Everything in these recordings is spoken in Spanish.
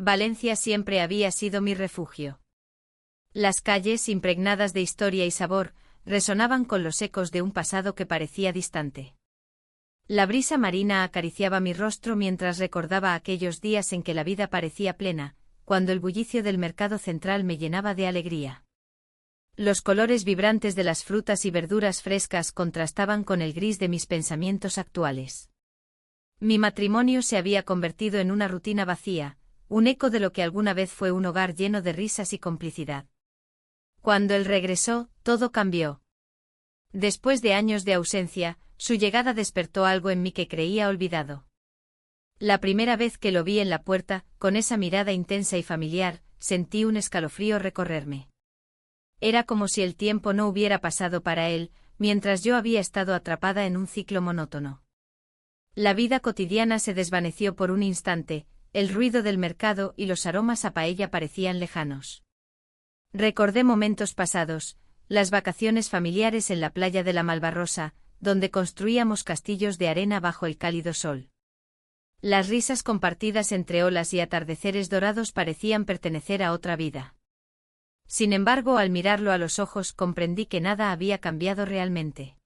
Valencia siempre había sido mi refugio. Las calles, impregnadas de historia y sabor, resonaban con los ecos de un pasado que parecía distante. La brisa marina acariciaba mi rostro mientras recordaba aquellos días en que la vida parecía plena, cuando el bullicio del mercado central me llenaba de alegría. Los colores vibrantes de las frutas y verduras frescas contrastaban con el gris de mis pensamientos actuales. Mi matrimonio se había convertido en una rutina vacía, un eco de lo que alguna vez fue un hogar lleno de risas y complicidad. Cuando él regresó, todo cambió. Después de años de ausencia, su llegada despertó algo en mí que creía olvidado. La primera vez que lo vi en la puerta, con esa mirada intensa y familiar, sentí un escalofrío recorrerme. Era como si el tiempo no hubiera pasado para él, mientras yo había estado atrapada en un ciclo monótono. La vida cotidiana se desvaneció por un instante, el ruido del mercado y los aromas a paella parecían lejanos. Recordé momentos pasados, las vacaciones familiares en la playa de la Malvarrosa, donde construíamos castillos de arena bajo el cálido sol. Las risas compartidas entre olas y atardeceres dorados parecían pertenecer a otra vida. Sin embargo, al mirarlo a los ojos comprendí que nada había cambiado realmente.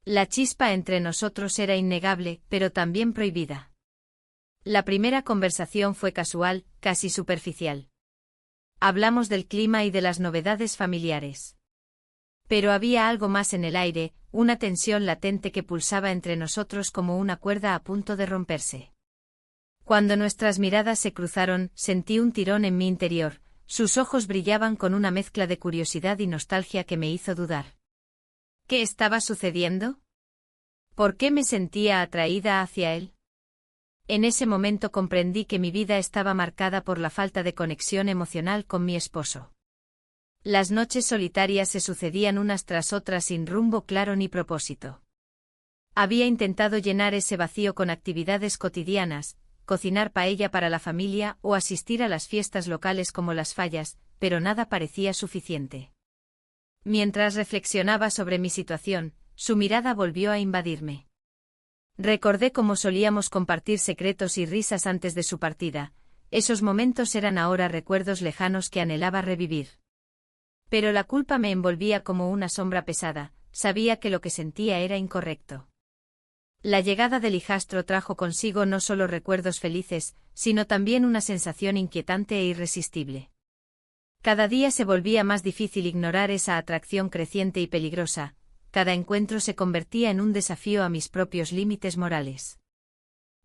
La chispa entre nosotros era innegable, pero también prohibida. La primera conversación fue casual, casi superficial. Hablamos del clima y de las novedades familiares. Pero había algo más en el aire, una tensión latente que pulsaba entre nosotros como una cuerda a punto de romperse. Cuando nuestras miradas se cruzaron, sentí un tirón en mi interior. Sus ojos brillaban con una mezcla de curiosidad y nostalgia que me hizo dudar. ¿Qué estaba sucediendo? ¿Por qué me sentía atraída hacia él? En ese momento comprendí que mi vida estaba marcada por la falta de conexión emocional con mi esposo. Las noches solitarias se sucedían unas tras otras sin rumbo claro ni propósito. Había intentado llenar ese vacío con actividades cotidianas, cocinar paella para la familia o asistir a las fiestas locales como las fallas, pero nada parecía suficiente. Mientras reflexionaba sobre mi situación, su mirada volvió a invadirme. Recordé cómo solíamos compartir secretos y risas antes de su partida. Esos momentos eran ahora recuerdos lejanos que anhelaba revivir. Pero la culpa me envolvía como una sombra pesada, sabía que lo que sentía era incorrecto. La llegada del hijastro trajo consigo no solo recuerdos felices, sino también una sensación inquietante e irresistible. Cada día se volvía más difícil ignorar esa atracción creciente y peligrosa, cada encuentro se convertía en un desafío a mis propios límites morales.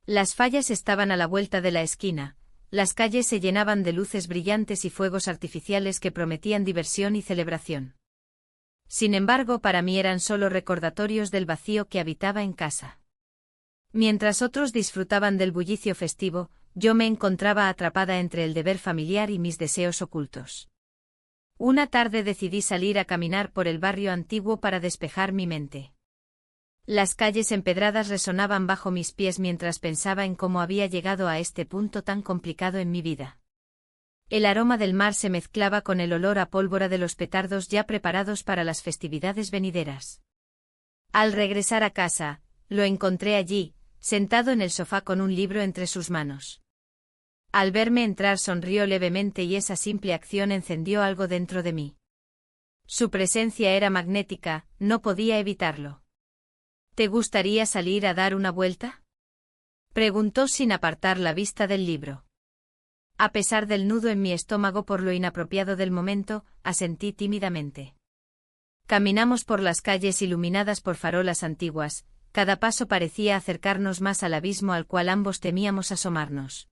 Las fallas estaban a la vuelta de la esquina, las calles se llenaban de luces brillantes y fuegos artificiales que prometían diversión y celebración. Sin embargo, para mí eran solo recordatorios del vacío que habitaba en casa. Mientras otros disfrutaban del bullicio festivo, yo me encontraba atrapada entre el deber familiar y mis deseos ocultos. Una tarde decidí salir a caminar por el barrio antiguo para despejar mi mente. Las calles empedradas resonaban bajo mis pies mientras pensaba en cómo había llegado a este punto tan complicado en mi vida. El aroma del mar se mezclaba con el olor a pólvora de los petardos ya preparados para las festividades venideras. Al regresar a casa, lo encontré allí, sentado en el sofá con un libro entre sus manos. Al verme entrar sonrió levemente y esa simple acción encendió algo dentro de mí. Su presencia era magnética, no podía evitarlo. ¿Te gustaría salir a dar una vuelta?, preguntó sin apartar la vista del libro. A pesar del nudo en mi estómago por lo inapropiado del momento, asentí tímidamente. Caminamos por las calles iluminadas por farolas antiguas, cada paso parecía acercarnos más al abismo al cual ambos temíamos asomarnos.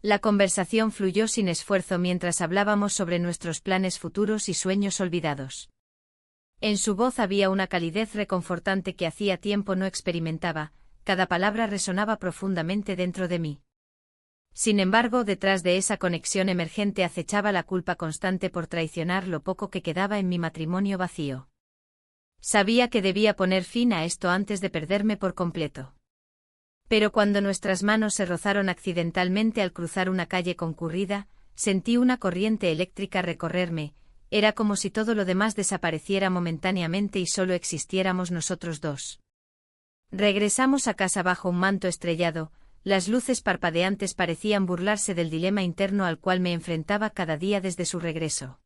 La conversación fluyó sin esfuerzo mientras hablábamos sobre nuestros planes futuros y sueños olvidados. En su voz había una calidez reconfortante que hacía tiempo no experimentaba, cada palabra resonaba profundamente dentro de mí. Sin embargo, detrás de esa conexión emergente acechaba la culpa constante por traicionar lo poco que quedaba en mi matrimonio vacío. Sabía que debía poner fin a esto antes de perderme por completo. Pero cuando nuestras manos se rozaron accidentalmente al cruzar una calle concurrida, sentí una corriente eléctrica recorrerme, era como si todo lo demás desapareciera momentáneamente y solo existiéramos nosotros dos. Regresamos a casa bajo un manto estrellado, las luces parpadeantes parecían burlarse del dilema interno al cual me enfrentaba cada día desde su regreso.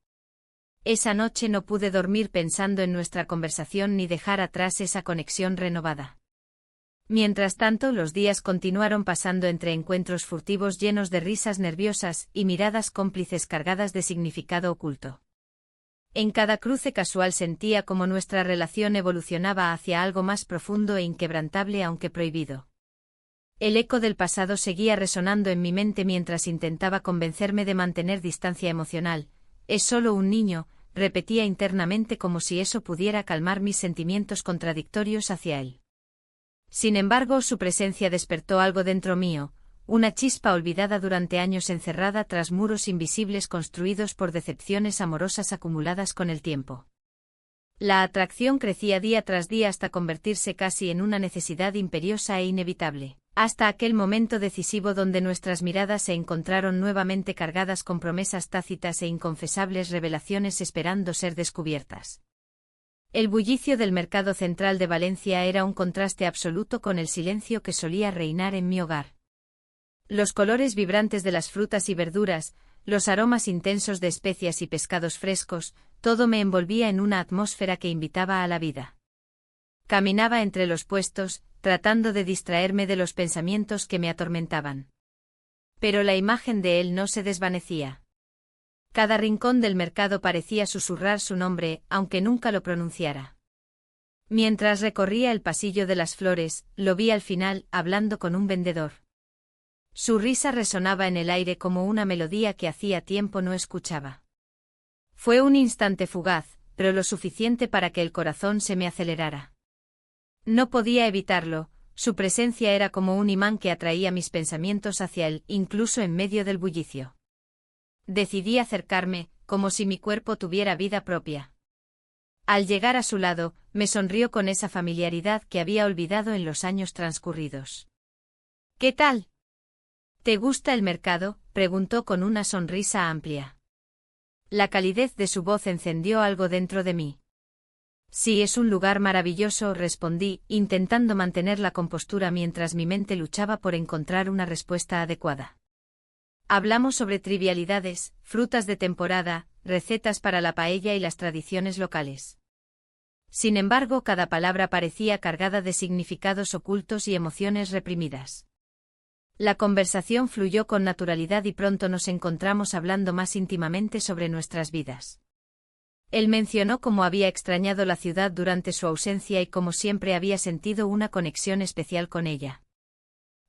Esa noche no pude dormir pensando en nuestra conversación ni dejar atrás esa conexión renovada. Mientras tanto, los días continuaron pasando entre encuentros furtivos llenos de risas nerviosas y miradas cómplices cargadas de significado oculto. En cada cruce casual sentía como nuestra relación evolucionaba hacia algo más profundo e inquebrantable aunque prohibido. El eco del pasado seguía resonando en mi mente mientras intentaba convencerme de mantener distancia emocional. «Es solo un niño», repetía internamente como si eso pudiera calmar mis sentimientos contradictorios hacia él. Sin embargo, su presencia despertó algo dentro mío, una chispa olvidada durante años encerrada tras muros invisibles construidos por decepciones amorosas acumuladas con el tiempo. La atracción crecía día tras día hasta convertirse casi en una necesidad imperiosa e inevitable, hasta aquel momento decisivo donde nuestras miradas se encontraron nuevamente cargadas con promesas tácitas e inconfesables revelaciones esperando ser descubiertas. El bullicio del mercado central de Valencia era un contraste absoluto con el silencio que solía reinar en mi hogar. Los colores vibrantes de las frutas y verduras, los aromas intensos de especias y pescados frescos, todo me envolvía en una atmósfera que invitaba a la vida. Caminaba entre los puestos, tratando de distraerme de los pensamientos que me atormentaban. Pero la imagen de él no se desvanecía. Cada rincón del mercado parecía susurrar su nombre, aunque nunca lo pronunciara. Mientras recorría el pasillo de las flores, lo vi al final, hablando con un vendedor. Su risa resonaba en el aire como una melodía que hacía tiempo no escuchaba. Fue un instante fugaz, pero lo suficiente para que el corazón se me acelerara. No podía evitarlo, su presencia era como un imán que atraía mis pensamientos hacia él, incluso en medio del bullicio. Decidí acercarme, como si mi cuerpo tuviera vida propia. Al llegar a su lado, me sonrió con esa familiaridad que había olvidado en los años transcurridos. «¿Qué tal? ¿Te gusta el mercado?», preguntó con una sonrisa amplia. La calidez de su voz encendió algo dentro de mí. «Sí, es un lugar maravilloso», respondí, intentando mantener la compostura mientras mi mente luchaba por encontrar una respuesta adecuada. Hablamos sobre trivialidades, frutas de temporada, recetas para la paella y las tradiciones locales. Sin embargo, cada palabra parecía cargada de significados ocultos y emociones reprimidas. La conversación fluyó con naturalidad y pronto nos encontramos hablando más íntimamente sobre nuestras vidas. Él mencionó cómo había extrañado la ciudad durante su ausencia y cómo siempre había sentido una conexión especial con ella.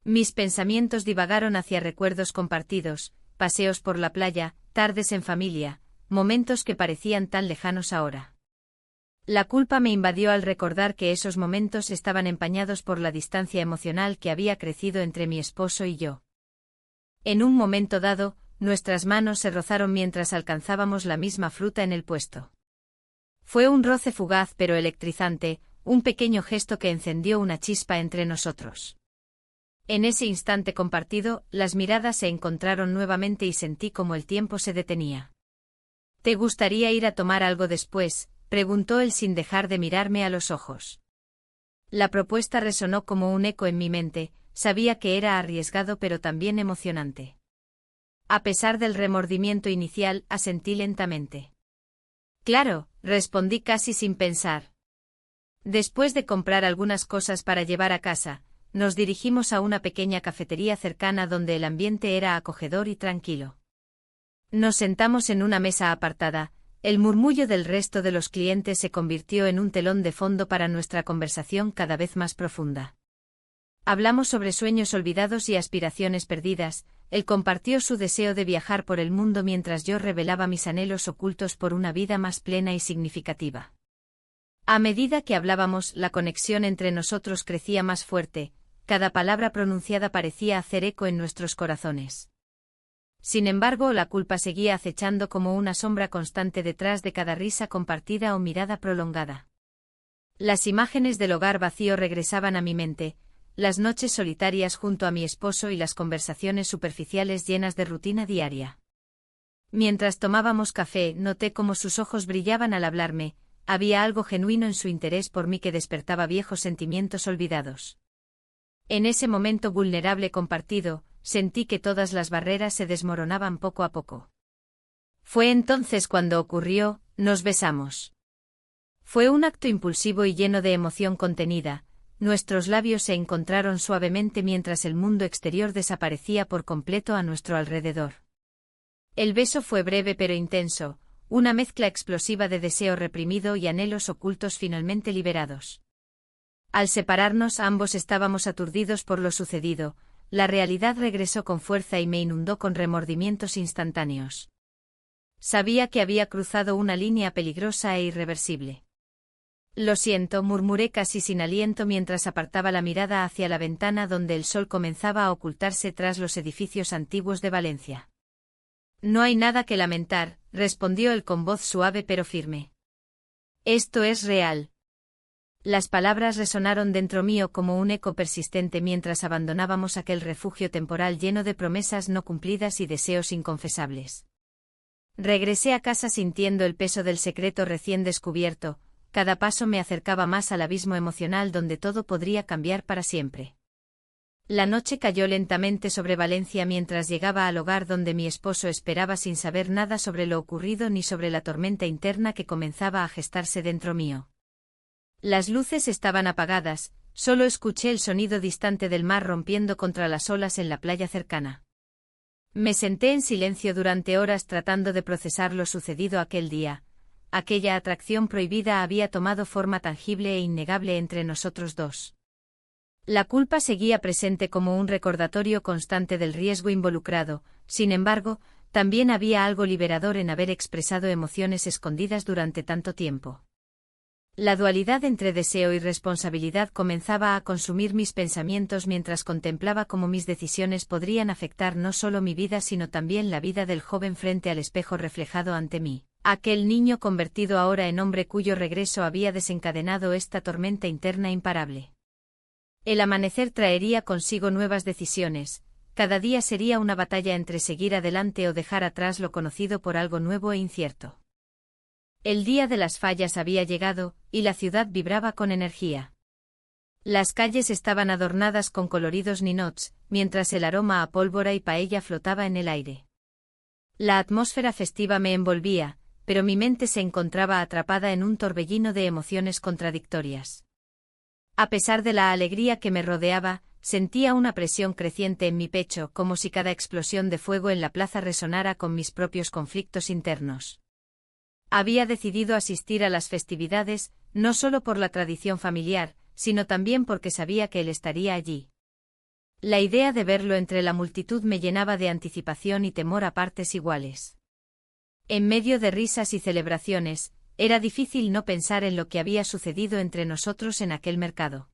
Mis pensamientos divagaron hacia recuerdos compartidos, paseos por la playa, tardes en familia, momentos que parecían tan lejanos ahora. La culpa me invadió al recordar que esos momentos estaban empañados por la distancia emocional que había crecido entre mi esposo y yo. En un momento dado, nuestras manos se rozaron mientras alcanzábamos la misma fruta en el puesto. Fue un roce fugaz pero electrizante, un pequeño gesto que encendió una chispa entre nosotros. En ese instante compartido, las miradas se encontraron nuevamente y sentí como el tiempo se detenía. «¿Te gustaría ir a tomar algo después?», preguntó él sin dejar de mirarme a los ojos. La propuesta resonó como un eco en mi mente, sabía que era arriesgado pero también emocionante. A pesar del remordimiento inicial, asentí lentamente. «Claro», respondí casi sin pensar. Después de comprar algunas cosas para llevar a casa, nos dirigimos a una pequeña cafetería cercana donde el ambiente era acogedor y tranquilo. Nos sentamos en una mesa apartada, el murmullo del resto de los clientes se convirtió en un telón de fondo para nuestra conversación cada vez más profunda. Hablamos sobre sueños olvidados y aspiraciones perdidas, él compartió su deseo de viajar por el mundo mientras yo revelaba mis anhelos ocultos por una vida más plena y significativa. A medida que hablábamos, la conexión entre nosotros crecía más fuerte, cada palabra pronunciada parecía hacer eco en nuestros corazones. Sin embargo, la culpa seguía acechando como una sombra constante detrás de cada risa compartida o mirada prolongada. Las imágenes del hogar vacío regresaban a mi mente, las noches solitarias junto a mi esposo y las conversaciones superficiales llenas de rutina diaria. Mientras tomábamos café, noté cómo sus ojos brillaban al hablarme, había algo genuino en su interés por mí que despertaba viejos sentimientos olvidados. En ese momento vulnerable compartido, sentí que todas las barreras se desmoronaban poco a poco. Fue entonces cuando ocurrió, nos besamos. Fue un acto impulsivo y lleno de emoción contenida, nuestros labios se encontraron suavemente mientras el mundo exterior desaparecía por completo a nuestro alrededor. El beso fue breve pero intenso, una mezcla explosiva de deseo reprimido y anhelos ocultos finalmente liberados. Al separarnos ambos estábamos aturdidos por lo sucedido, la realidad regresó con fuerza y me inundó con remordimientos instantáneos. Sabía que había cruzado una línea peligrosa e irreversible. Lo siento, murmuré casi sin aliento mientras apartaba la mirada hacia la ventana donde el sol comenzaba a ocultarse tras los edificios antiguos de Valencia. No hay nada que lamentar, respondió él con voz suave pero firme. Esto es real. Las palabras resonaron dentro mío como un eco persistente mientras abandonábamos aquel refugio temporal lleno de promesas no cumplidas y deseos inconfesables. Regresé a casa sintiendo el peso del secreto recién descubierto, cada paso me acercaba más al abismo emocional donde todo podría cambiar para siempre. La noche cayó lentamente sobre Valencia mientras llegaba al hogar donde mi esposo esperaba sin saber nada sobre lo ocurrido ni sobre la tormenta interna que comenzaba a gestarse dentro mío. Las luces estaban apagadas, solo escuché el sonido distante del mar rompiendo contra las olas en la playa cercana. Me senté en silencio durante horas tratando de procesar lo sucedido aquel día. Aquella atracción prohibida había tomado forma tangible e innegable entre nosotros dos. La culpa seguía presente como un recordatorio constante del riesgo involucrado, sin embargo, también había algo liberador en haber expresado emociones escondidas durante tanto tiempo. La dualidad entre deseo y responsabilidad comenzaba a consumir mis pensamientos mientras contemplaba cómo mis decisiones podrían afectar no solo mi vida sino también la vida del joven frente al espejo reflejado ante mí, aquel niño convertido ahora en hombre cuyo regreso había desencadenado esta tormenta interna imparable. El amanecer traería consigo nuevas decisiones, cada día sería una batalla entre seguir adelante o dejar atrás lo conocido por algo nuevo e incierto. El día de las fallas había llegado, y la ciudad vibraba con energía. Las calles estaban adornadas con coloridos ninots, mientras el aroma a pólvora y paella flotaba en el aire. La atmósfera festiva me envolvía, pero mi mente se encontraba atrapada en un torbellino de emociones contradictorias. A pesar de la alegría que me rodeaba, sentía una presión creciente en mi pecho, como si cada explosión de fuego en la plaza resonara con mis propios conflictos internos. Había decidido asistir a las festividades, no solo por la tradición familiar, sino también porque sabía que él estaría allí. La idea de verlo entre la multitud me llenaba de anticipación y temor a partes iguales. En medio de risas y celebraciones, era difícil no pensar en lo que había sucedido entre nosotros en aquel mercado.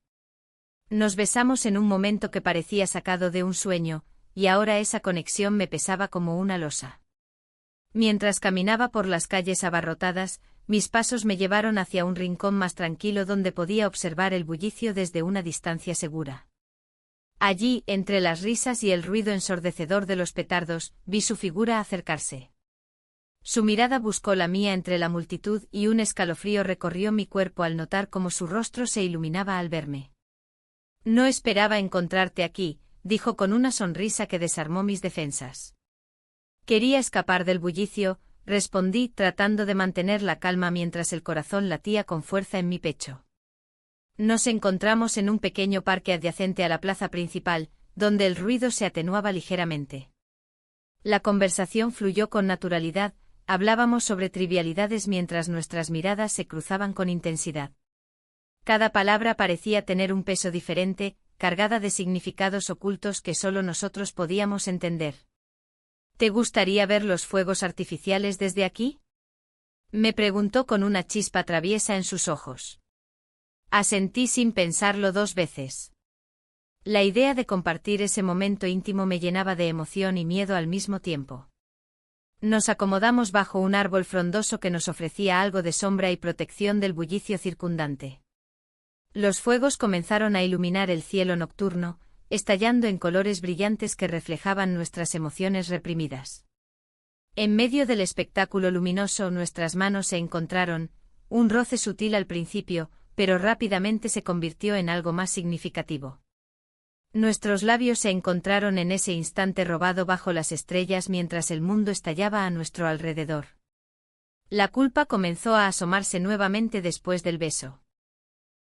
Nos besamos en un momento que parecía sacado de un sueño, y ahora esa conexión me pesaba como una losa. Mientras caminaba por las calles abarrotadas, mis pasos me llevaron hacia un rincón más tranquilo donde podía observar el bullicio desde una distancia segura. Allí, entre las risas y el ruido ensordecedor de los petardos, vi su figura acercarse. Su mirada buscó la mía entre la multitud y un escalofrío recorrió mi cuerpo al notar cómo su rostro se iluminaba al verme. No esperaba encontrarte aquí, dijo con una sonrisa que desarmó mis defensas. Quería escapar del bullicio, respondí tratando de mantener la calma mientras el corazón latía con fuerza en mi pecho. Nos encontramos en un pequeño parque adyacente a la plaza principal, donde el ruido se atenuaba ligeramente. La conversación fluyó con naturalidad, hablábamos sobre trivialidades mientras nuestras miradas se cruzaban con intensidad. Cada palabra parecía tener un peso diferente, cargada de significados ocultos que solo nosotros podíamos entender. ¿Te gustaría ver los fuegos artificiales desde aquí? Me preguntó con una chispa traviesa en sus ojos. Asentí sin pensarlo 2 veces. La idea de compartir ese momento íntimo me llenaba de emoción y miedo al mismo tiempo. Nos acomodamos bajo un árbol frondoso que nos ofrecía algo de sombra y protección del bullicio circundante. Los fuegos comenzaron a iluminar el cielo nocturno, estallando en colores brillantes que reflejaban nuestras emociones reprimidas. En medio del espectáculo luminoso nuestras manos se encontraron, un roce sutil al principio, pero rápidamente se convirtió en algo más significativo. Nuestros labios se encontraron en ese instante robado bajo las estrellas mientras el mundo estallaba a nuestro alrededor. La culpa comenzó a asomarse nuevamente después del beso.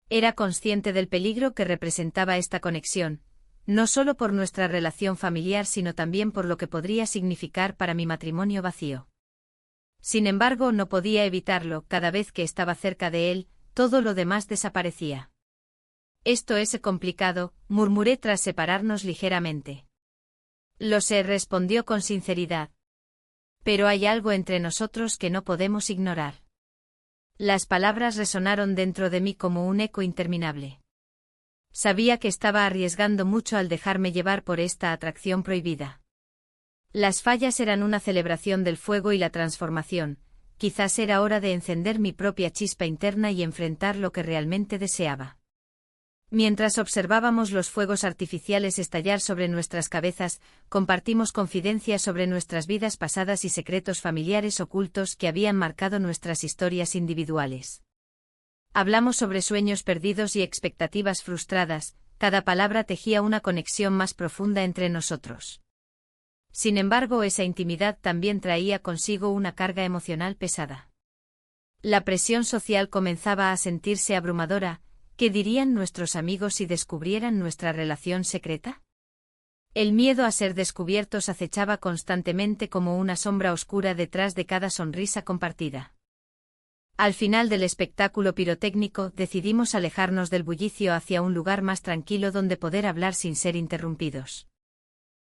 Era consciente del peligro que representaba esta conexión, no solo por nuestra relación familiar sino también por lo que podría significar para mi matrimonio vacío. Sin embargo, no podía evitarlo, cada vez que estaba cerca de él, todo lo demás desaparecía. Esto es complicado, murmuré tras separarnos ligeramente. Lo sé, respondió con sinceridad. Pero hay algo entre nosotros que no podemos ignorar. Las palabras resonaron dentro de mí como un eco interminable. Sabía que estaba arriesgando mucho al dejarme llevar por esta atracción prohibida. Las fallas eran una celebración del fuego y la transformación, quizás era hora de encender mi propia chispa interna y enfrentar lo que realmente deseaba. Mientras observábamos los fuegos artificiales estallar sobre nuestras cabezas, compartimos confidencias sobre nuestras vidas pasadas y secretos familiares ocultos que habían marcado nuestras historias individuales. Hablamos sobre sueños perdidos y expectativas frustradas, cada palabra tejía una conexión más profunda entre nosotros. Sin embargo, esa intimidad también traía consigo una carga emocional pesada. La presión social comenzaba a sentirse abrumadora. ¿Qué dirían nuestros amigos si descubrieran nuestra relación secreta? El miedo a ser descubiertos acechaba constantemente como una sombra oscura detrás de cada sonrisa compartida. Al final del espectáculo pirotécnico, decidimos alejarnos del bullicio hacia un lugar más tranquilo donde poder hablar sin ser interrumpidos.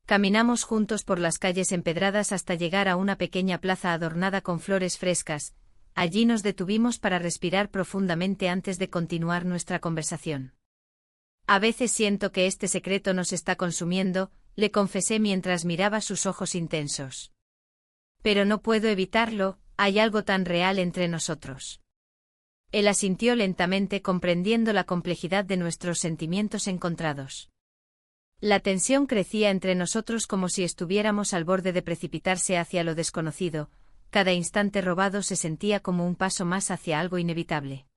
Caminamos juntos por las calles empedradas hasta llegar a una pequeña plaza adornada con flores frescas. Allí nos detuvimos para respirar profundamente antes de continuar nuestra conversación. A veces siento que este secreto nos está consumiendo, le confesé mientras miraba sus ojos intensos. Pero no puedo evitarlo, hay algo tan real entre nosotros. Él asintió lentamente comprendiendo la complejidad de nuestros sentimientos encontrados. La tensión crecía entre nosotros como si estuviéramos al borde de precipitarse hacia lo desconocido. Cada instante robado se sentía como un paso más hacia algo inevitable.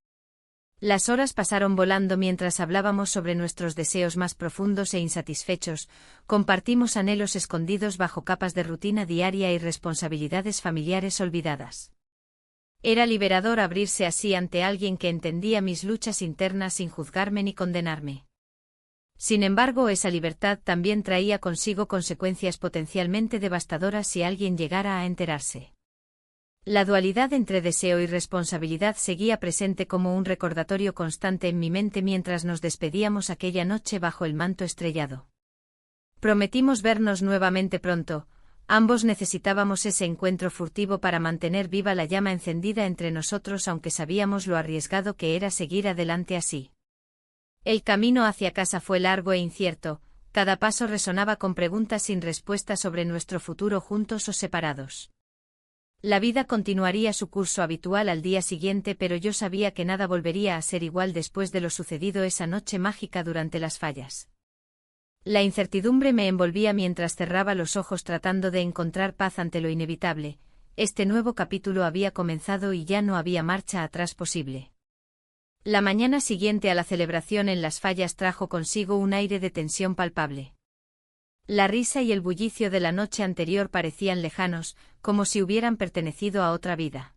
Las horas pasaron volando mientras hablábamos sobre nuestros deseos más profundos e insatisfechos, compartimos anhelos escondidos bajo capas de rutina diaria y responsabilidades familiares olvidadas. Era liberador abrirse así ante alguien que entendía mis luchas internas sin juzgarme ni condenarme. Sin embargo, esa libertad también traía consigo consecuencias potencialmente devastadoras si alguien llegara a enterarse. La dualidad entre deseo y responsabilidad seguía presente como un recordatorio constante en mi mente mientras nos despedíamos aquella noche bajo el manto estrellado. Prometimos vernos nuevamente pronto, ambos necesitábamos ese encuentro furtivo para mantener viva la llama encendida entre nosotros aunque sabíamos lo arriesgado que era seguir adelante así. El camino hacia casa fue largo e incierto, cada paso resonaba con preguntas sin respuesta sobre nuestro futuro juntos o separados. La vida continuaría su curso habitual al día siguiente, pero yo sabía que nada volvería a ser igual después de lo sucedido esa noche mágica durante las fallas. La incertidumbre me envolvía mientras cerraba los ojos tratando de encontrar paz ante lo inevitable. Este nuevo capítulo había comenzado y ya no había marcha atrás posible. La mañana siguiente a la celebración en las fallas trajo consigo un aire de tensión palpable. La risa y el bullicio de la noche anterior parecían lejanos, como si hubieran pertenecido a otra vida.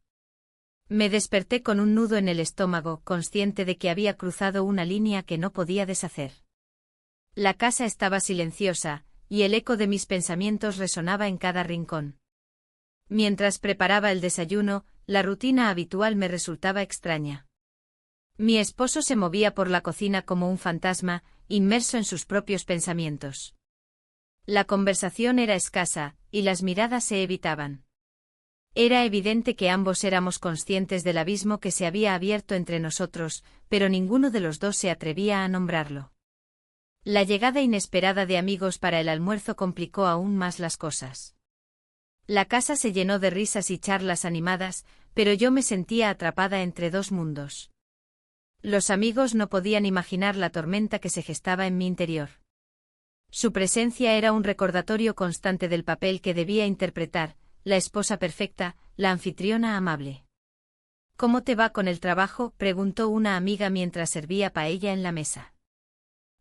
Me desperté con un nudo en el estómago, consciente de que había cruzado una línea que no podía deshacer. La casa estaba silenciosa, y el eco de mis pensamientos resonaba en cada rincón. Mientras preparaba el desayuno, la rutina habitual me resultaba extraña. Mi esposo se movía por la cocina como un fantasma, inmerso en sus propios pensamientos. La conversación era escasa, y las miradas se evitaban. Era evidente que ambos éramos conscientes del abismo que se había abierto entre nosotros, pero ninguno de los dos se atrevía a nombrarlo. La llegada inesperada de amigos para el almuerzo complicó aún más las cosas. La casa se llenó de risas y charlas animadas, pero yo me sentía atrapada entre dos mundos. Los amigos no podían imaginar la tormenta que se gestaba en mi interior. Su presencia era un recordatorio constante del papel que debía interpretar, la esposa perfecta, la anfitriona amable. ¿Cómo te va con el trabajo?, preguntó una amiga mientras servía paella en la mesa.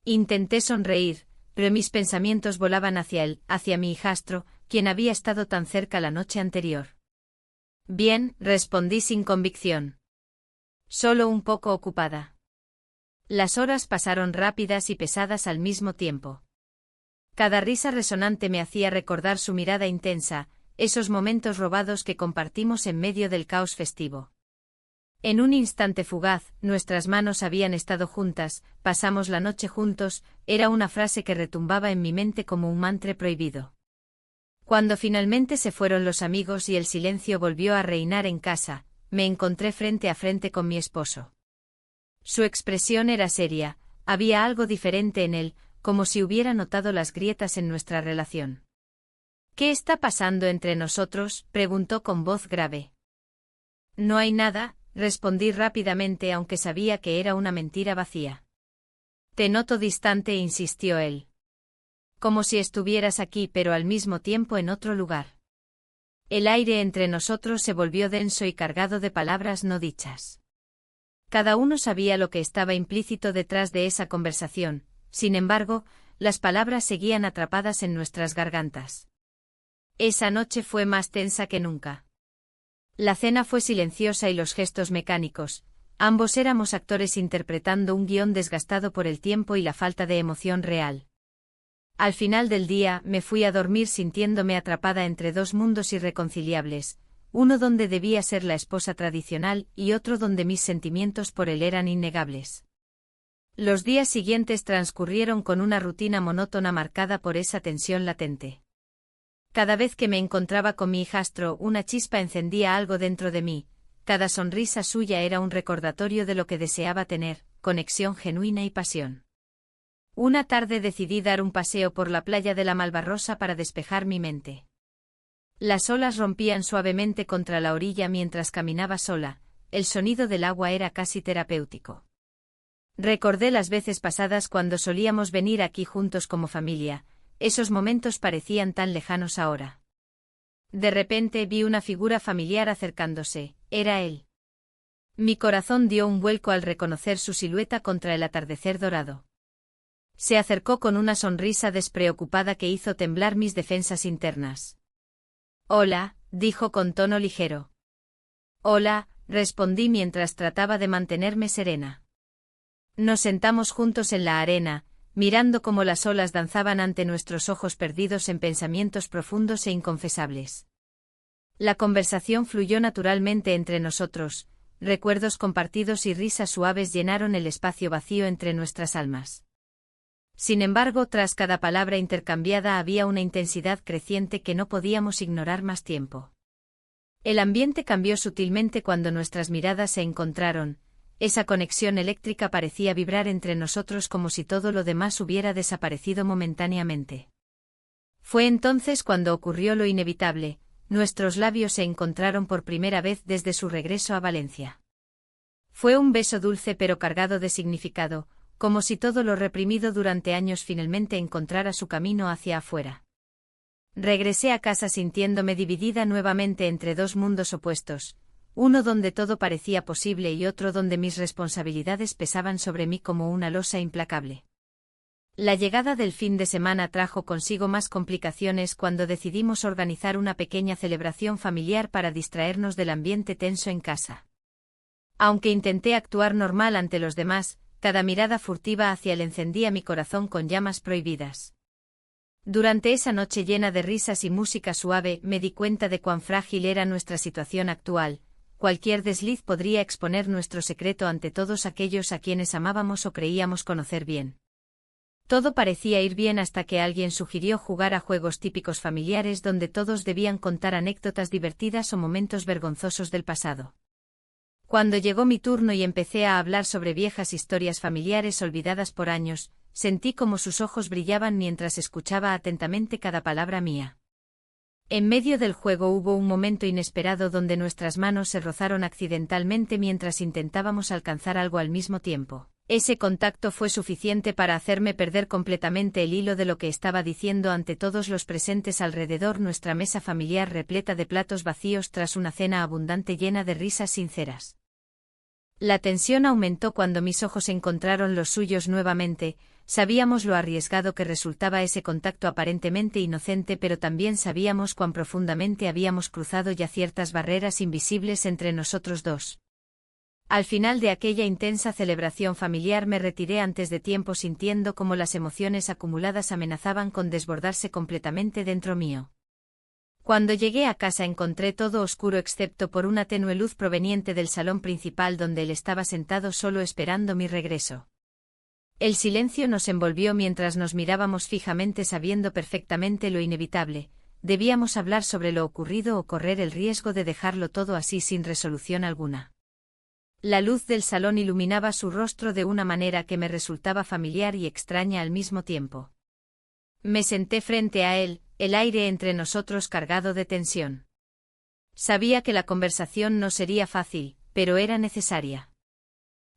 Intenté sonreír, pero mis pensamientos volaban hacia él, hacia mi hijastro, quien había estado tan cerca la noche anterior. Bien, respondí sin convicción. Solo un poco ocupada. Las horas pasaron rápidas y pesadas al mismo tiempo. Cada risa resonante me hacía recordar su mirada intensa, esos momentos robados que compartimos en medio del caos festivo. En un instante fugaz, nuestras manos habían estado juntas, pasamos la noche juntos, era una frase que retumbaba en mi mente como un mantra prohibido. Cuando finalmente se fueron los amigos y el silencio volvió a reinar en casa, me encontré frente a frente con mi esposo. Su expresión era seria, había algo diferente en él, como si hubiera notado las grietas en nuestra relación. ¿Qué está pasando entre nosotros?, preguntó con voz grave. No hay nada, respondí rápidamente aunque sabía que era una mentira vacía. Te noto distante, insistió él. Como si estuvieras aquí pero al mismo tiempo en otro lugar. El aire entre nosotros se volvió denso y cargado de palabras no dichas. Cada uno sabía lo que estaba implícito detrás de esa conversación, sin embargo, las palabras seguían atrapadas en nuestras gargantas. Esa noche fue más tensa que nunca. La cena fue silenciosa y los gestos mecánicos, ambos éramos actores interpretando un guión desgastado por el tiempo y la falta de emoción real. Al final del día me fui a dormir sintiéndome atrapada entre dos mundos irreconciliables, uno donde debía ser la esposa tradicional y otro donde mis sentimientos por él eran innegables. Los días siguientes transcurrieron con una rutina monótona marcada por esa tensión latente. Cada vez que me encontraba con mi hijastro, una chispa encendía algo dentro de mí, cada sonrisa suya era un recordatorio de lo que deseaba tener, conexión genuina y pasión. Una tarde decidí dar un paseo por la playa de la Malvarrosa para despejar mi mente. Las olas rompían suavemente contra la orilla mientras caminaba sola, el sonido del agua era casi terapéutico. Recordé las veces pasadas cuando solíamos venir aquí juntos como familia, esos momentos parecían tan lejanos ahora. De repente vi una figura familiar acercándose, era él. Mi corazón dio un vuelco al reconocer su silueta contra el atardecer dorado. Se acercó con una sonrisa despreocupada que hizo temblar mis defensas internas. Hola, dijo con tono ligero. Hola, respondí mientras trataba de mantenerme serena. Nos sentamos juntos en la arena, mirando cómo las olas danzaban ante nuestros ojos perdidos en pensamientos profundos e inconfesables. La conversación fluyó naturalmente entre nosotros, recuerdos compartidos y risas suaves llenaron el espacio vacío entre nuestras almas. Sin embargo, tras cada palabra intercambiada había una intensidad creciente que no podíamos ignorar más tiempo. El ambiente cambió sutilmente cuando nuestras miradas se encontraron, esa conexión eléctrica parecía vibrar entre nosotros como si todo lo demás hubiera desaparecido momentáneamente. Fue entonces cuando ocurrió lo inevitable, nuestros labios se encontraron por primera vez desde su regreso a Valencia. Fue un beso dulce pero cargado de significado, como si todo lo reprimido durante años finalmente encontrara su camino hacia afuera. Regresé a casa sintiéndome dividida nuevamente entre dos mundos opuestos, uno donde todo parecía posible y otro donde mis responsabilidades pesaban sobre mí como una losa implacable. La llegada del fin de semana trajo consigo más complicaciones cuando decidimos organizar una pequeña celebración familiar para distraernos del ambiente tenso en casa. Aunque intenté actuar normal ante los demás, cada mirada furtiva hacia él encendía mi corazón con llamas prohibidas. Durante esa noche llena de risas y música suave me di cuenta de cuán frágil era nuestra situación actual. Cualquier desliz podría exponer nuestro secreto ante todos aquellos a quienes amábamos o creíamos conocer bien. Todo parecía ir bien hasta que alguien sugirió jugar a juegos típicos familiares donde todos debían contar anécdotas divertidas o momentos vergonzosos del pasado. Cuando llegó mi turno y empecé a hablar sobre viejas historias familiares olvidadas por años, sentí como sus ojos brillaban mientras escuchaba atentamente cada palabra mía. En medio del juego hubo un momento inesperado donde nuestras manos se rozaron accidentalmente mientras intentábamos alcanzar algo al mismo tiempo. Ese contacto fue suficiente para hacerme perder completamente el hilo de lo que estaba diciendo ante todos los presentes alrededor nuestra mesa familiar repleta de platos vacíos tras una cena abundante llena de risas sinceras. La tensión aumentó cuando mis ojos encontraron los suyos nuevamente, Sabíamos lo arriesgado que resultaba ese contacto aparentemente inocente, pero también sabíamos cuán profundamente habíamos cruzado ya ciertas barreras invisibles entre nosotros dos. Al final de aquella intensa celebración familiar me retiré antes de tiempo, sintiendo cómo las emociones acumuladas amenazaban con desbordarse completamente dentro mío. Cuando llegué a casa encontré todo oscuro excepto por una tenue luz proveniente del salón principal, donde él estaba sentado solo esperando mi regreso. El silencio nos envolvió mientras nos mirábamos fijamente, sabiendo perfectamente lo inevitable: debíamos hablar sobre lo ocurrido o correr el riesgo de dejarlo todo así sin resolución alguna. La luz del salón iluminaba su rostro de una manera que me resultaba familiar y extraña al mismo tiempo. Me senté frente a él, el aire entre nosotros cargado de tensión. Sabía que la conversación no sería fácil, pero era necesaria.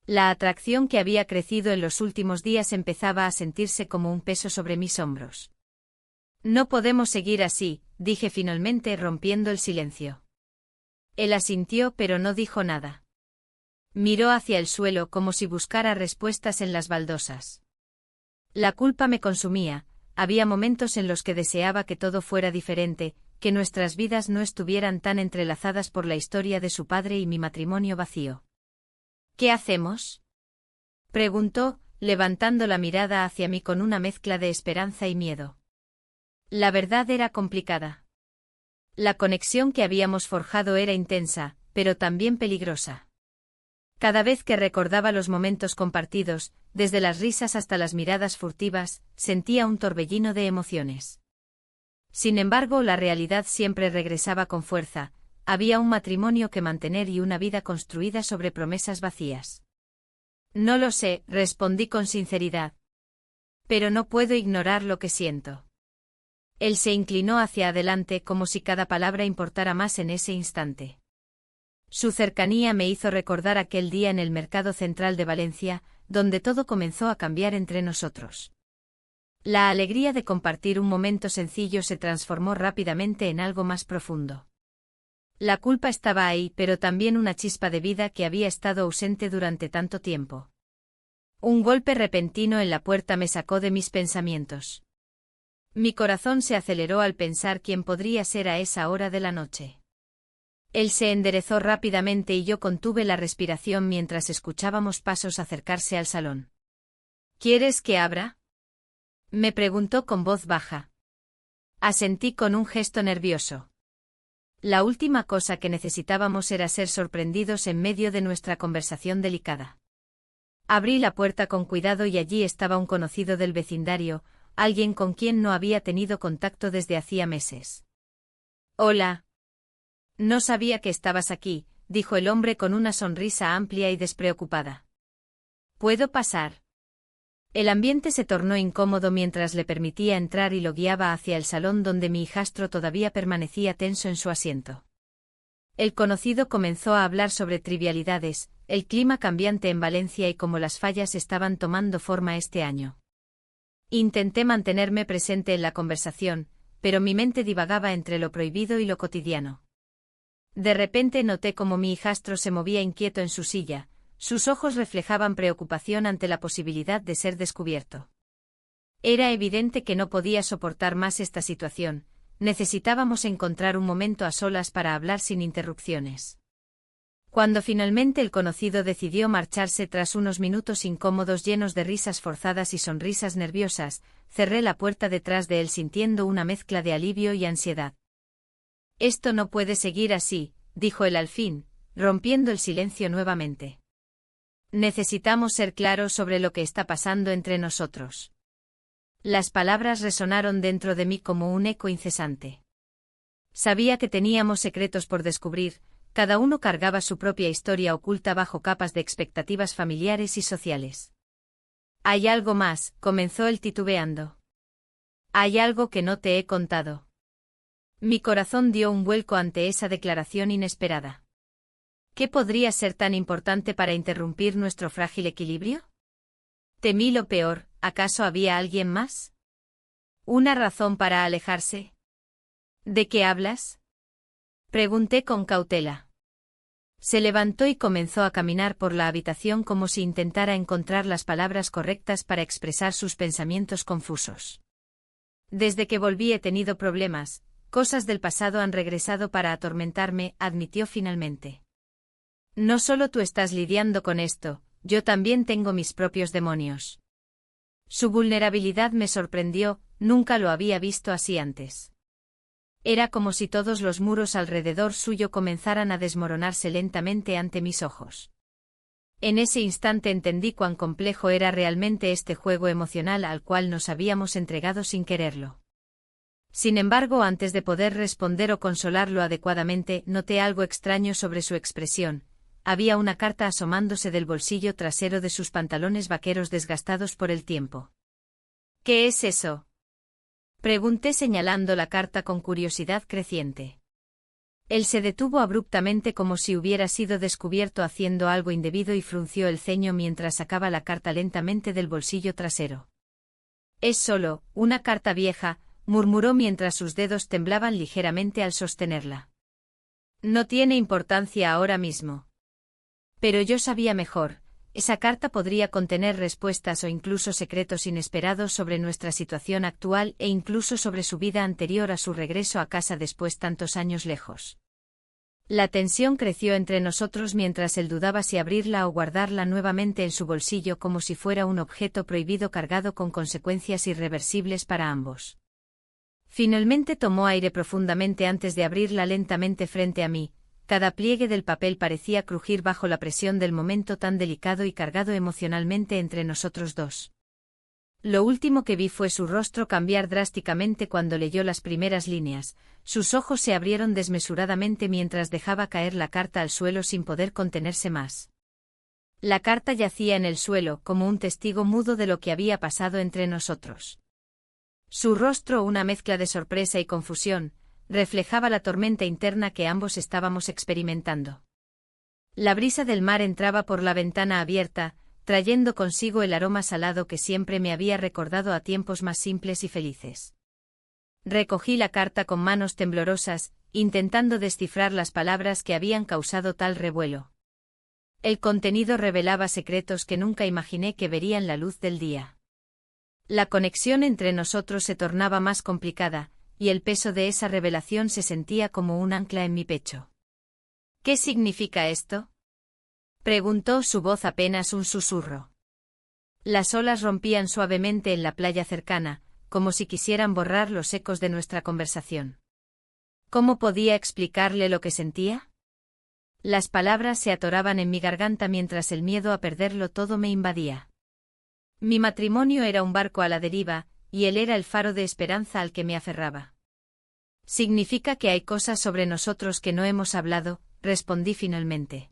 La atracción que había crecido en los últimos días empezaba a sentirse como un peso sobre mis hombros. No podemos seguir así, dije finalmente, rompiendo el silencio. Él asintió, pero no dijo nada. Miró hacia el suelo como si buscara respuestas en las baldosas. La culpa me consumía. Había momentos en los que deseaba que todo fuera diferente, que nuestras vidas no estuvieran tan entrelazadas por la historia de su padre y mi matrimonio vacío. ¿Qué hacemos?, preguntó, levantando la mirada hacia mí con una mezcla de esperanza y miedo. La verdad era complicada. La conexión que habíamos forjado era intensa, pero también peligrosa. Cada vez que recordaba los momentos compartidos, desde las risas hasta las miradas furtivas, sentía un torbellino de emociones. Sin embargo, la realidad siempre regresaba con fuerza. Había un matrimonio que mantener y una vida construida sobre promesas vacías. No lo sé, respondí con sinceridad. Pero no puedo ignorar lo que siento. Él se inclinó hacia adelante como si cada palabra importara más en ese instante. Su cercanía me hizo recordar aquel día en el mercado central de Valencia, donde todo comenzó a cambiar entre nosotros. La alegría de compartir un momento sencillo se transformó rápidamente en algo más profundo. La culpa estaba ahí, pero también una chispa de vida que había estado ausente durante tanto tiempo. Un golpe repentino en la puerta me sacó de mis pensamientos. Mi corazón se aceleró al pensar quién podría ser a esa hora de la noche. Él se enderezó rápidamente y yo contuve la respiración mientras escuchábamos pasos acercarse al salón. ¿Quieres que abra?, me preguntó con voz baja. Asentí con un gesto nervioso. La última cosa que necesitábamos era ser sorprendidos en medio de nuestra conversación delicada. Abrí la puerta con cuidado y allí estaba un conocido del vecindario, alguien con quien no había tenido contacto desde hacía meses. Hola. No sabía que estabas aquí, dijo el hombre con una sonrisa amplia y despreocupada. ¿Puedo pasar? El ambiente se tornó incómodo mientras le permitía entrar y lo guiaba hacia el salón, donde mi hijastro todavía permanecía tenso en su asiento. El conocido comenzó a hablar sobre trivialidades, el clima cambiante en Valencia y cómo las fallas estaban tomando forma este año. Intenté mantenerme presente en la conversación, pero mi mente divagaba entre lo prohibido y lo cotidiano. De repente noté cómo mi hijastro se movía inquieto en su silla. Sus ojos reflejaban preocupación ante la posibilidad de ser descubierto. Era evidente que no podía soportar más esta situación. Necesitábamos encontrar un momento a solas para hablar sin interrupciones. Cuando finalmente el conocido decidió marcharse tras unos minutos incómodos llenos de risas forzadas y sonrisas nerviosas, cerré la puerta detrás de él sintiendo una mezcla de alivio y ansiedad. Esto no puede seguir así, dijo él al fin, rompiendo el silencio nuevamente. Necesitamos ser claros sobre lo que está pasando entre nosotros. Las palabras resonaron dentro de mí como un eco incesante. Sabía que teníamos secretos por descubrir, cada uno cargaba su propia historia oculta bajo capas de expectativas familiares y sociales. Hay algo más, comenzó él titubeando. Hay algo que no te he contado. Mi corazón dio un vuelco ante esa declaración inesperada. ¿Qué podría ser tan importante para interrumpir nuestro frágil equilibrio? Temí lo peor, ¿acaso había alguien más? ¿Una razón para alejarse? ¿De qué hablas?, pregunté con cautela. Se levantó y comenzó a caminar por la habitación como si intentara encontrar las palabras correctas para expresar sus pensamientos confusos. Desde que volví he tenido problemas, cosas del pasado han regresado para atormentarme, admitió finalmente. No solo tú estás lidiando con esto, yo también tengo mis propios demonios. Su vulnerabilidad me sorprendió, nunca lo había visto así antes. Era como si todos los muros alrededor suyo comenzaran a desmoronarse lentamente ante mis ojos. En ese instante entendí cuán complejo era realmente este juego emocional al cual nos habíamos entregado sin quererlo. Sin embargo, antes de poder responder o consolarlo adecuadamente, noté algo extraño sobre su expresión. Había una carta asomándose del bolsillo trasero de sus pantalones vaqueros desgastados por el tiempo. ¿Qué es eso?, pregunté señalando la carta con curiosidad creciente. Él se detuvo abruptamente como si hubiera sido descubierto haciendo algo indebido y frunció el ceño mientras sacaba la carta lentamente del bolsillo trasero. Es solo una carta vieja, murmuró mientras sus dedos temblaban ligeramente al sostenerla. No tiene importancia ahora mismo. Pero yo sabía mejor. Esa carta podría contener respuestas o incluso secretos inesperados sobre nuestra situación actual e incluso sobre su vida anterior a su regreso a casa después tantos años lejos. La tensión creció entre nosotros mientras él dudaba si abrirla o guardarla nuevamente en su bolsillo como si fuera un objeto prohibido cargado con consecuencias irreversibles para ambos. Finalmente tomó aire profundamente antes de abrirla lentamente frente a mí. Cada pliegue del papel parecía crujir bajo la presión del momento tan delicado y cargado emocionalmente entre nosotros dos. Lo último que vi fue su rostro cambiar drásticamente cuando leyó las primeras líneas. Sus ojos se abrieron desmesuradamente mientras dejaba caer la carta al suelo sin poder contenerse más. La carta yacía en el suelo como un testigo mudo de lo que había pasado entre nosotros. Su rostro, una mezcla de sorpresa y confusión, reflejaba la tormenta interna que ambos estábamos experimentando. La brisa del mar entraba por la ventana abierta, trayendo consigo el aroma salado que siempre me había recordado a tiempos más simples y felices. Recogí la carta con manos temblorosas, intentando descifrar las palabras que habían causado tal revuelo. El contenido revelaba secretos que nunca imaginé que verían la luz del día. La conexión entre nosotros se tornaba más complicada, y el peso de esa revelación se sentía como un ancla en mi pecho. ¿Qué significa esto?, preguntó, su voz apenas un susurro. Las olas rompían suavemente en la playa cercana, como si quisieran borrar los ecos de nuestra conversación. ¿Cómo podía explicarle lo que sentía? Las palabras se atoraban en mi garganta mientras el miedo a perderlo todo me invadía. Mi matrimonio era un barco a la deriva, y él era el faro de esperanza al que me aferraba. Significa que hay cosas sobre nosotros que no hemos hablado, respondí finalmente.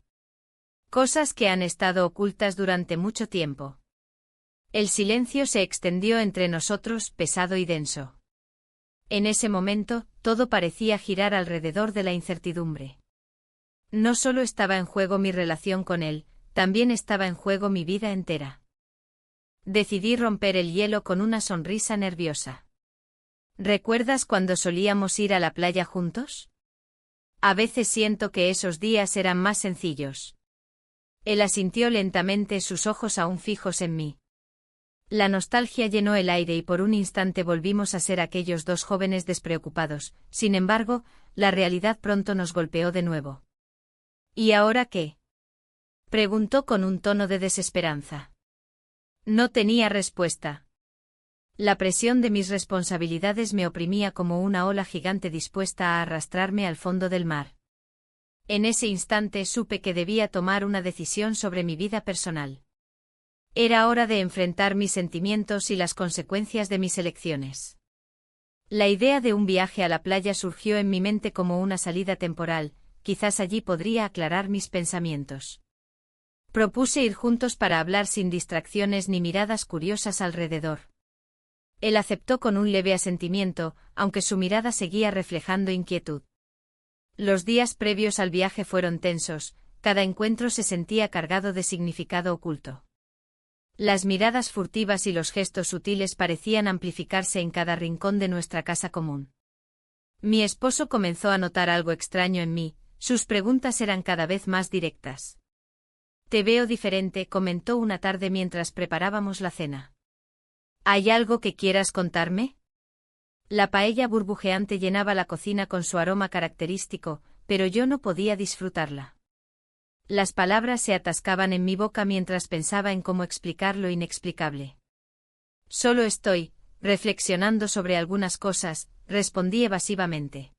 Cosas que han estado ocultas durante mucho tiempo. El silencio se extendió entre nosotros, pesado y denso. En ese momento, todo parecía girar alrededor de la incertidumbre. No solo estaba en juego mi relación con él, también estaba en juego mi vida entera. Decidí romper el hielo con una sonrisa nerviosa. ¿Recuerdas cuando solíamos ir a la playa juntos? A veces siento que esos días eran más sencillos. Él asintió lentamente, sus ojos aún fijos en mí. La nostalgia llenó el aire y por un instante volvimos a ser aquellos dos jóvenes despreocupados. Sin embargo, la realidad pronto nos golpeó de nuevo. ¿Y ahora qué?, preguntó con un tono de desesperanza. No tenía respuesta. La presión de mis responsabilidades me oprimía como una ola gigante dispuesta a arrastrarme al fondo del mar. En ese instante supe que debía tomar una decisión sobre mi vida personal. Era hora de enfrentar mis sentimientos y las consecuencias de mis elecciones. La idea de un viaje a la playa surgió en mi mente como una salida temporal, quizás allí podría aclarar mis pensamientos. Propuse ir juntos para hablar sin distracciones ni miradas curiosas alrededor. Él aceptó con un leve asentimiento, aunque su mirada seguía reflejando inquietud. Los días previos al viaje fueron tensos, cada encuentro se sentía cargado de significado oculto. Las miradas furtivas y los gestos sutiles parecían amplificarse en cada rincón de nuestra casa común. Mi esposo comenzó a notar algo extraño en mí, Sus preguntas eran cada vez más directas. Te veo diferente, comentó una tarde mientras preparábamos la cena. ¿Hay algo que quieras contarme? La paella burbujeante llenaba la cocina con su aroma característico, pero yo no podía disfrutarla. Las palabras se atascaban en mi boca mientras pensaba en cómo explicar lo inexplicable. Solo estoy reflexionando sobre algunas cosas, respondí evasivamente.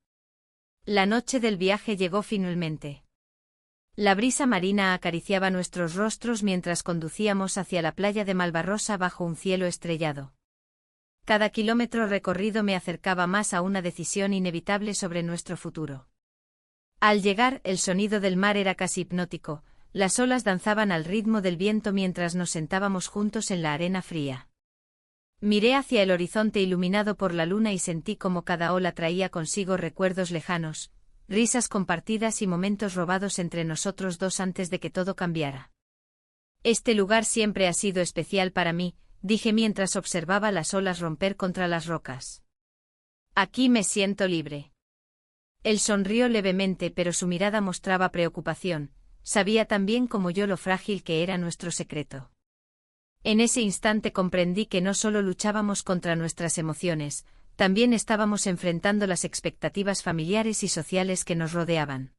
La noche del viaje llegó finalmente. La brisa marina acariciaba nuestros rostros mientras conducíamos hacia la playa de Malvarrosa bajo un cielo estrellado. Cada kilómetro recorrido me acercaba más a una decisión inevitable sobre nuestro futuro. Al llegar, el sonido del mar era casi hipnótico, las olas danzaban al ritmo del viento mientras nos sentábamos juntos en la arena fría. Miré hacia el horizonte iluminado por la luna y sentí como cada ola traía consigo recuerdos lejanos, risas compartidas y momentos robados entre nosotros dos antes de que todo cambiara. Este lugar siempre ha sido especial para mí, dije mientras observaba las olas romper contra las rocas. Aquí me siento libre. Él sonrió levemente, pero su mirada mostraba preocupación, sabía tan bien como yo lo frágil que era nuestro secreto. En ese instante comprendí que no solo luchábamos contra nuestras emociones, también estábamos enfrentando las expectativas familiares y sociales que nos rodeaban.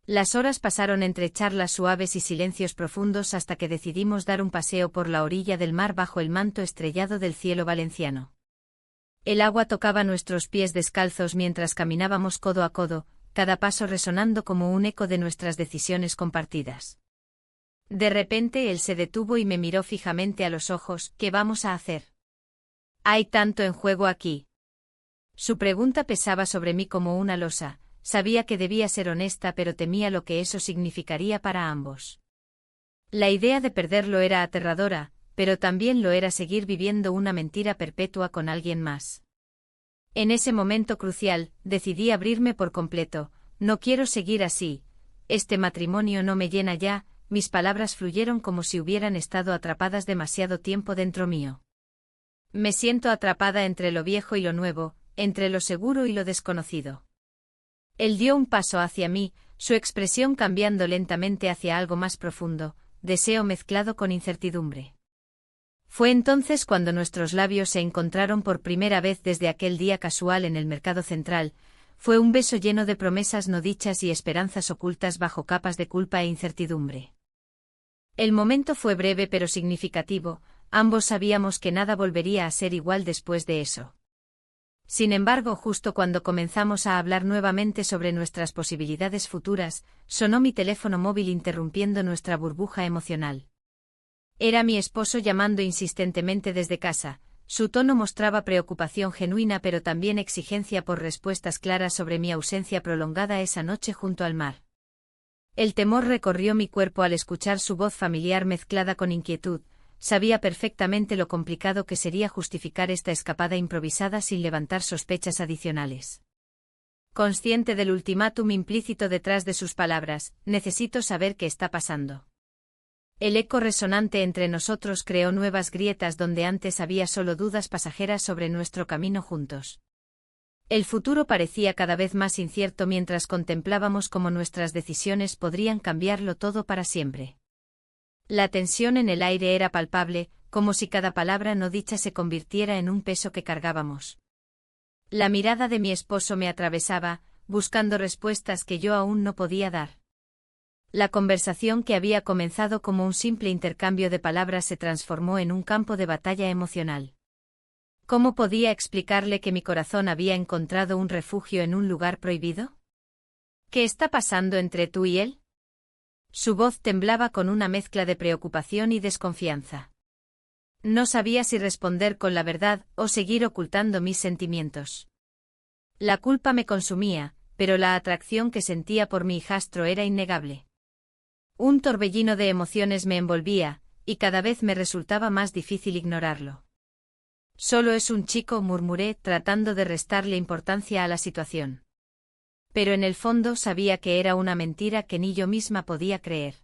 Las horas pasaron entre charlas suaves y silencios profundos hasta que decidimos dar un paseo por la orilla del mar bajo el manto estrellado del cielo valenciano. El agua tocaba nuestros pies descalzos mientras caminábamos codo a codo, cada paso resonando como un eco de nuestras decisiones compartidas. De repente él se detuvo y me miró fijamente a los ojos. ¿Qué vamos a hacer? ¿Hay tanto en juego aquí? Su pregunta pesaba sobre mí como una losa. Sabía que debía ser honesta, pero temía lo que eso significaría para ambos. La idea de perderlo era aterradora, pero también lo era seguir viviendo una mentira perpetua con alguien más. En ese momento crucial, decidí abrirme por completo. No quiero seguir así. Este matrimonio no me llena ya. Mis palabras fluyeron como si hubieran estado atrapadas demasiado tiempo dentro mío. Me siento atrapada entre lo viejo y lo nuevo, entre lo seguro y lo desconocido. Él dio un paso hacia mí, su expresión cambiando lentamente hacia algo más profundo, deseo mezclado con incertidumbre. Fue entonces cuando nuestros labios se encontraron por primera vez desde aquel día casual en el mercado central. Fue un beso lleno de promesas no dichas y esperanzas ocultas bajo capas de culpa e incertidumbre. El momento fue breve pero significativo, ambos sabíamos que nada volvería a ser igual después de eso. Sin embargo, justo cuando comenzamos a hablar nuevamente sobre nuestras posibilidades futuras, sonó mi teléfono móvil interrumpiendo nuestra burbuja emocional. Era mi esposo llamando insistentemente desde casa. Su tono mostraba preocupación genuina pero también exigencia por respuestas claras sobre mi ausencia prolongada esa noche junto al mar. El temor recorrió mi cuerpo al escuchar su voz familiar mezclada con inquietud. Sabía perfectamente lo complicado que sería justificar esta escapada improvisada sin levantar sospechas adicionales. Consciente del ultimátum implícito detrás de sus palabras, necesito saber qué está pasando. El eco resonante entre nosotros creó nuevas grietas donde antes había solo dudas pasajeras sobre nuestro camino juntos. El futuro parecía cada vez más incierto mientras contemplábamos cómo nuestras decisiones podrían cambiarlo todo para siempre. La tensión en el aire era palpable, como si cada palabra no dicha se convirtiera en un peso que cargábamos. La mirada de mi esposo me atravesaba, buscando respuestas que yo aún no podía dar. La conversación que había comenzado como un simple intercambio de palabras se transformó en un campo de batalla emocional. ¿Cómo podía explicarle que mi corazón había encontrado un refugio en un lugar prohibido? ¿Qué está pasando entre tú y él? Su voz temblaba con una mezcla de preocupación y desconfianza. No sabía si responder con la verdad o seguir ocultando mis sentimientos. La culpa me consumía, pero la atracción que sentía por mi hijastro era innegable. Un torbellino de emociones me envolvía, y cada vez me resultaba más difícil ignorarlo. Solo es un chico, murmuré, tratando de restarle importancia a la situación. Pero en el fondo sabía que era una mentira que ni yo misma podía creer.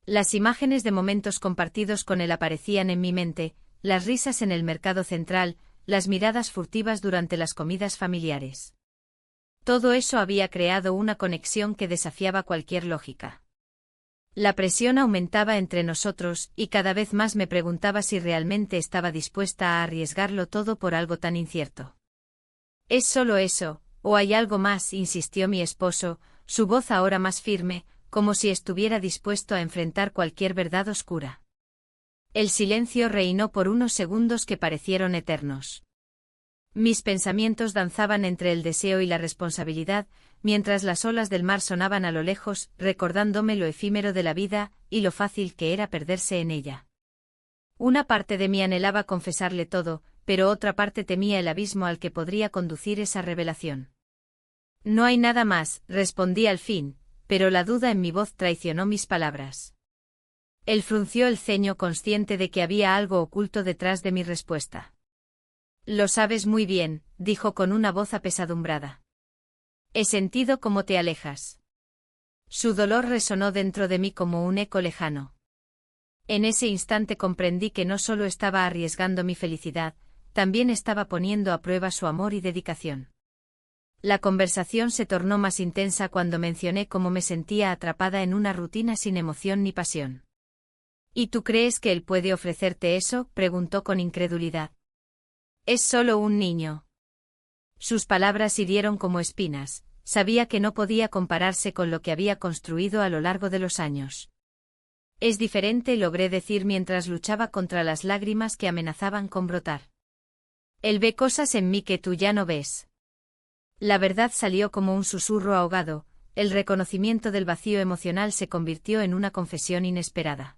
Las imágenes de momentos compartidos con él aparecían en mi mente, las risas en el mercado central, las miradas furtivas durante las comidas familiares. Todo eso había creado una conexión que desafiaba cualquier lógica. La presión aumentaba entre nosotros y cada vez más me preguntaba si realmente estaba dispuesta a arriesgarlo todo por algo tan incierto. ¿Es solo eso, o hay algo más?, insistió mi esposo, su voz ahora más firme, como si estuviera dispuesto a enfrentar cualquier verdad oscura. El silencio reinó por unos segundos que parecieron eternos. Mis pensamientos danzaban entre el deseo y la responsabilidad, mientras las olas del mar sonaban a lo lejos, recordándome lo efímero de la vida y lo fácil que era perderse en ella. Una parte de mí anhelaba confesarle todo, pero otra parte temía el abismo al que podría conducir esa revelación. No hay nada más, respondí al fin, pero la duda en mi voz traicionó mis palabras. Él frunció el ceño consciente de que había algo oculto detrás de mi respuesta. Lo sabes muy bien, dijo con una voz apesadumbrada. He sentido cómo te alejas. Su dolor resonó dentro de mí como un eco lejano. En ese instante comprendí que no solo estaba arriesgando mi felicidad, también estaba poniendo a prueba su amor y dedicación. La conversación se tornó más intensa cuando mencioné cómo me sentía atrapada en una rutina sin emoción ni pasión. ¿Y tú crees que él puede ofrecerte eso?, preguntó con incredulidad. Es solo un niño. Sus palabras hirieron como espinas, sabía que no podía compararse con lo que había construido a lo largo de los años. Es diferente, logré decir mientras luchaba contra las lágrimas que amenazaban con brotar. Él ve cosas en mí que tú ya no ves. La verdad salió como un susurro ahogado, el reconocimiento del vacío emocional se convirtió en una confesión inesperada.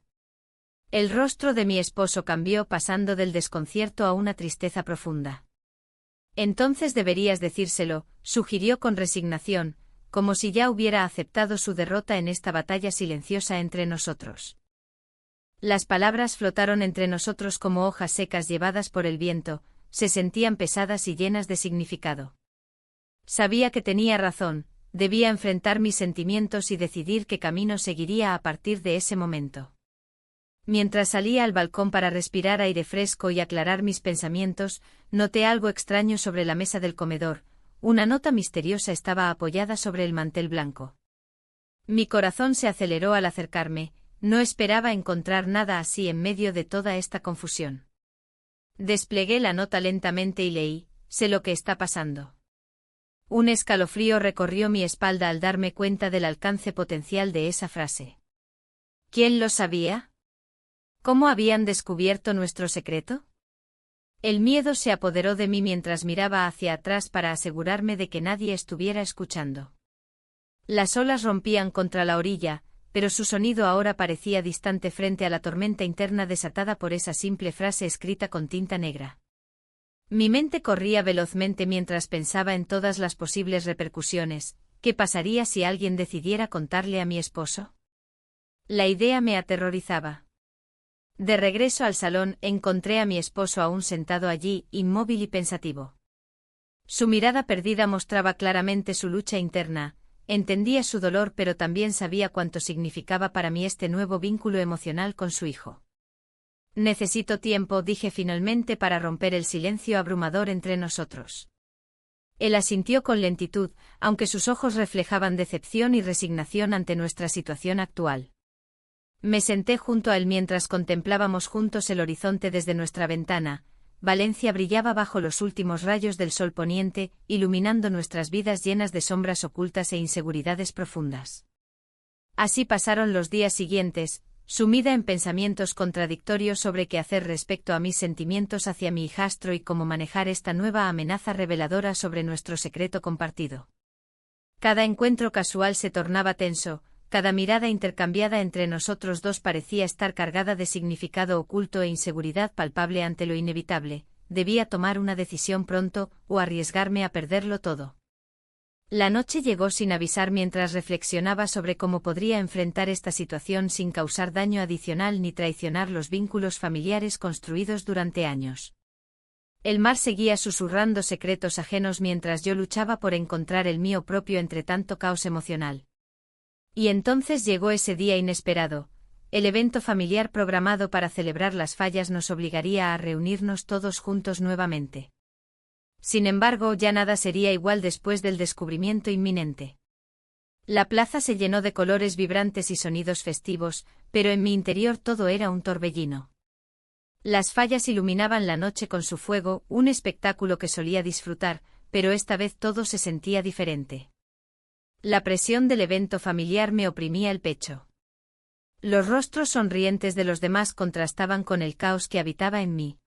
El rostro de mi esposo cambió pasando del desconcierto a una tristeza profunda. Entonces deberías decírselo, sugirió con resignación, como si ya hubiera aceptado su derrota en esta batalla silenciosa entre nosotros. Las palabras flotaron entre nosotros como hojas secas llevadas por el viento, se sentían pesadas y llenas de significado. Sabía que tenía razón, debía enfrentar mis sentimientos y decidir qué camino seguiría a partir de ese momento. Mientras salía al balcón para respirar aire fresco y aclarar mis pensamientos, noté algo extraño sobre la mesa del comedor, una nota misteriosa estaba apoyada sobre el mantel blanco. Mi corazón se aceleró al acercarme, no esperaba encontrar nada así en medio de toda esta confusión. Desplegué la nota lentamente y leí, sé lo que está pasando. Un escalofrío recorrió mi espalda al darme cuenta del alcance potencial de esa frase. ¿Quién lo sabía? ¿Cómo habían descubierto nuestro secreto? El miedo se apoderó de mí mientras miraba hacia atrás para asegurarme de que nadie estuviera escuchando. Las olas rompían contra la orilla, pero su sonido ahora parecía distante frente a la tormenta interna desatada por esa simple frase escrita con tinta negra. Mi mente corría velozmente mientras pensaba en todas las posibles repercusiones. ¿Qué pasaría si alguien decidiera contarle a mi esposo? La idea me aterrorizaba. De regreso al salón, encontré a mi esposo aún sentado allí, inmóvil y pensativo. Su mirada perdida mostraba claramente su lucha interna, entendía su dolor pero también sabía cuánto significaba para mí este nuevo vínculo emocional con su hijo. Necesito tiempo, dije finalmente para romper el silencio abrumador entre nosotros. Él asintió con lentitud, aunque sus ojos reflejaban decepción y resignación ante nuestra situación actual. Me senté junto a él mientras contemplábamos juntos el horizonte desde nuestra ventana. Valencia brillaba bajo los últimos rayos del sol poniente, iluminando nuestras vidas llenas de sombras ocultas e inseguridades profundas. Así pasaron los días siguientes, sumida en pensamientos contradictorios sobre qué hacer respecto a mis sentimientos hacia mi hijastro y cómo manejar esta nueva amenaza reveladora sobre nuestro secreto compartido. Cada encuentro casual se tornaba tenso. Cada mirada intercambiada entre nosotros dos parecía estar cargada de significado oculto e inseguridad palpable ante lo inevitable. Debía tomar una decisión pronto, o arriesgarme a perderlo todo. La noche llegó sin avisar mientras reflexionaba sobre cómo podría enfrentar esta situación sin causar daño adicional ni traicionar los vínculos familiares construidos durante años. El mar seguía susurrando secretos ajenos mientras yo luchaba por encontrar el mío propio entre tanto caos emocional. Y entonces llegó ese día inesperado. El evento familiar programado para celebrar las fallas nos obligaría a reunirnos todos juntos nuevamente. Sin embargo, ya nada sería igual después del descubrimiento inminente. La plaza se llenó de colores vibrantes y sonidos festivos, pero en mi interior todo era un torbellino. Las fallas iluminaban la noche con su fuego, un espectáculo que solía disfrutar, pero esta vez todo se sentía diferente. La presión del evento familiar me oprimía el pecho. Los rostros sonrientes de los demás contrastaban con el caos que habitaba en mí.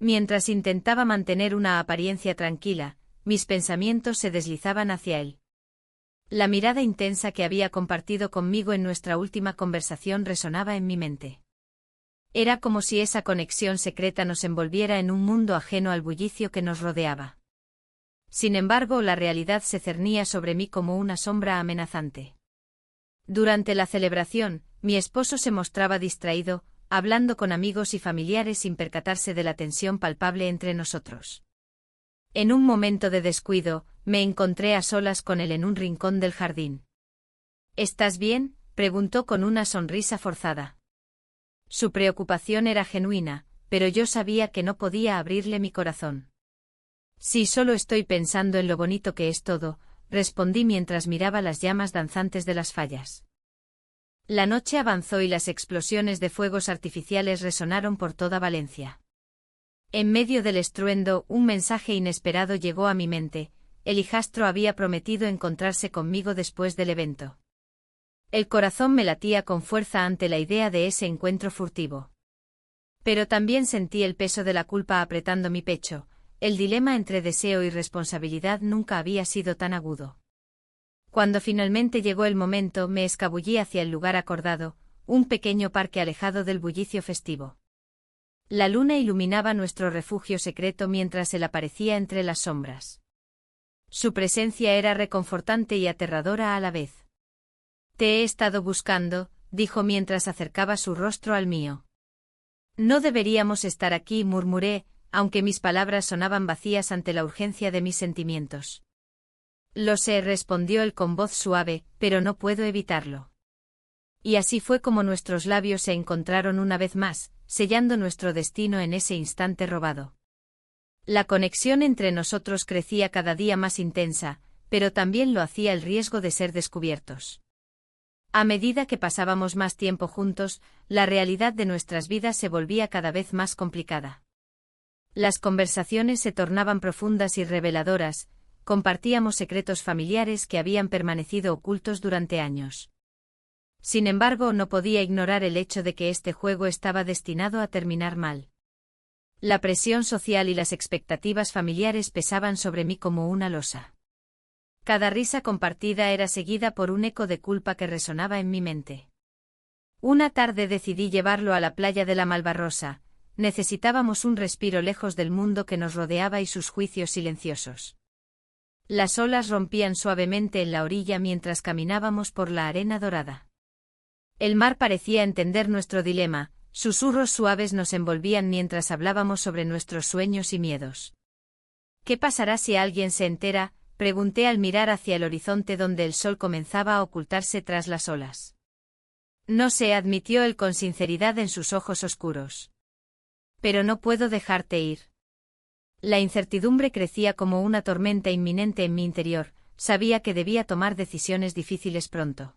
Mientras intentaba mantener una apariencia tranquila, mis pensamientos se deslizaban hacia él. La mirada intensa que había compartido conmigo en nuestra última conversación resonaba en mi mente. Era como si esa conexión secreta nos envolviera en un mundo ajeno al bullicio que nos rodeaba. Sin embargo, la realidad se cernía sobre mí como una sombra amenazante. Durante la celebración, mi esposo se mostraba distraído, hablando con amigos y familiares sin percatarse de la tensión palpable entre nosotros. En un momento de descuido, me encontré a solas con él en un rincón del jardín. ¿Estás bien?, preguntó con una sonrisa forzada. Su preocupación era genuina, pero yo sabía que no podía abrirle mi corazón. Sí, solo estoy pensando en lo bonito que es todo, respondí mientras miraba las llamas danzantes de las fallas. La noche avanzó y las explosiones de fuegos artificiales resonaron por toda Valencia. En medio del estruendo, un mensaje inesperado llegó a mi mente: el hijastro había prometido encontrarse conmigo después del evento. El corazón me latía con fuerza ante la idea de ese encuentro furtivo. Pero también sentí el peso de la culpa apretando mi pecho. El dilema entre deseo y responsabilidad nunca había sido tan agudo. Cuando finalmente llegó el momento, me escabullí hacia el lugar acordado, un pequeño parque alejado del bullicio festivo. La luna iluminaba nuestro refugio secreto mientras él aparecía entre las sombras. Su presencia era reconfortante y aterradora a la vez. «Te he estado buscando», dijo mientras acercaba su rostro al mío. «No deberíamos estar aquí», murmuré, aunque mis palabras sonaban vacías ante la urgencia de mis sentimientos. «Lo sé», respondió él con voz suave, «pero no puedo evitarlo». Y así fue como nuestros labios se encontraron una vez más, sellando nuestro destino en ese instante robado. La conexión entre nosotros crecía cada día más intensa, pero también lo hacía el riesgo de ser descubiertos. A medida que pasábamos más tiempo juntos, la realidad de nuestras vidas se volvía cada vez más complicada. Las conversaciones se tornaban profundas y reveladoras, compartíamos secretos familiares que habían permanecido ocultos durante años. Sin embargo, no podía ignorar el hecho de que este juego estaba destinado a terminar mal. La presión social y las expectativas familiares pesaban sobre mí como una losa. Cada risa compartida era seguida por un eco de culpa que resonaba en mi mente. Una tarde decidí llevarlo a la playa de la Malvarrosa. Necesitábamos un respiro lejos del mundo que nos rodeaba y sus juicios silenciosos. Las olas rompían suavemente en la orilla mientras caminábamos por la arena dorada. El mar parecía entender nuestro dilema, susurros suaves nos envolvían mientras hablábamos sobre nuestros sueños y miedos. «¿Qué pasará si alguien se entera?», pregunté al mirar hacia el horizonte donde el sol comenzaba a ocultarse tras las olas. «No sé», admitió él con sinceridad en sus ojos oscuros. «Pero no puedo dejarte ir». La incertidumbre crecía como una tormenta inminente en mi interior, sabía que debía tomar decisiones difíciles pronto.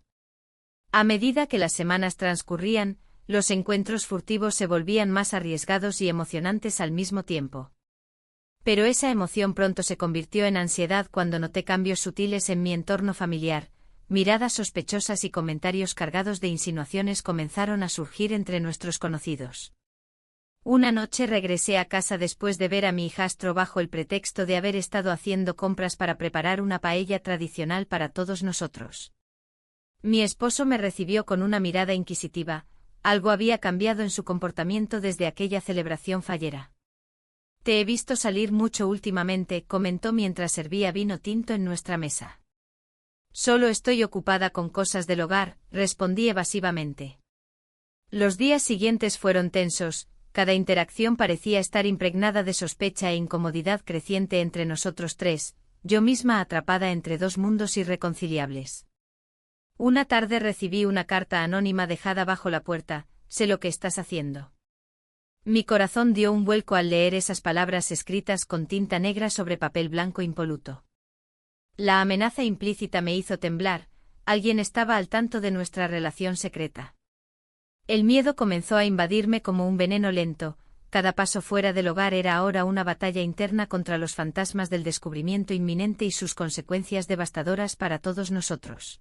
A medida que las semanas transcurrían, los encuentros furtivos se volvían más arriesgados y emocionantes al mismo tiempo. Pero esa emoción pronto se convirtió en ansiedad cuando noté cambios sutiles en mi entorno familiar, miradas sospechosas y comentarios cargados de insinuaciones comenzaron a surgir entre nuestros conocidos. Una noche regresé a casa después de ver a mi hijastro bajo el pretexto de haber estado haciendo compras para preparar una paella tradicional para todos nosotros. Mi esposo me recibió con una mirada inquisitiva. Algo había cambiado en su comportamiento desde aquella celebración fallera. «Te he visto salir mucho últimamente», comentó mientras servía vino tinto en nuestra mesa. «Solo estoy ocupada con cosas del hogar», respondí evasivamente. Los días siguientes fueron tensos, cada interacción parecía estar impregnada de sospecha e incomodidad creciente entre nosotros tres, yo misma atrapada entre dos mundos irreconciliables. Una tarde recibí una carta anónima dejada bajo la puerta: «Sé lo que estás haciendo». Mi corazón dio un vuelco al leer esas palabras escritas con tinta negra sobre papel blanco impoluto. La amenaza implícita me hizo temblar, alguien estaba al tanto de nuestra relación secreta. El miedo comenzó a invadirme como un veneno lento, cada paso fuera del hogar era ahora una batalla interna contra los fantasmas del descubrimiento inminente y sus consecuencias devastadoras para todos nosotros.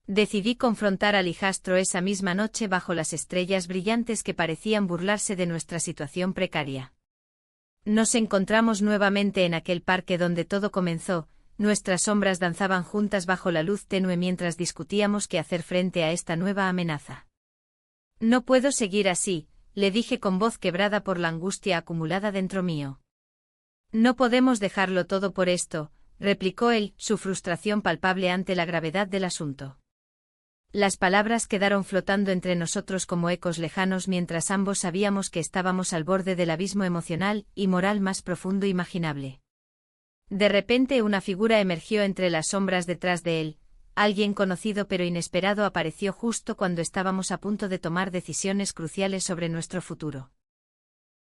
Decidí confrontar al hijastro esa misma noche bajo las estrellas brillantes que parecían burlarse de nuestra situación precaria. Nos encontramos nuevamente en aquel parque donde todo comenzó, nuestras sombras danzaban juntas bajo la luz tenue mientras discutíamos qué hacer frente a esta nueva amenaza. No puedo seguir así, le dije con voz quebrada por la angustia acumulada dentro mío. No podemos dejarlo todo por esto, replicó él, su frustración palpable ante la gravedad del asunto. Las palabras quedaron flotando entre nosotros como ecos lejanos mientras ambos sabíamos que estábamos al borde del abismo emocional y moral más profundo imaginable. De repente una figura emergió entre las sombras detrás de él, alguien conocido pero inesperado apareció justo cuando estábamos a punto de tomar decisiones cruciales sobre nuestro futuro.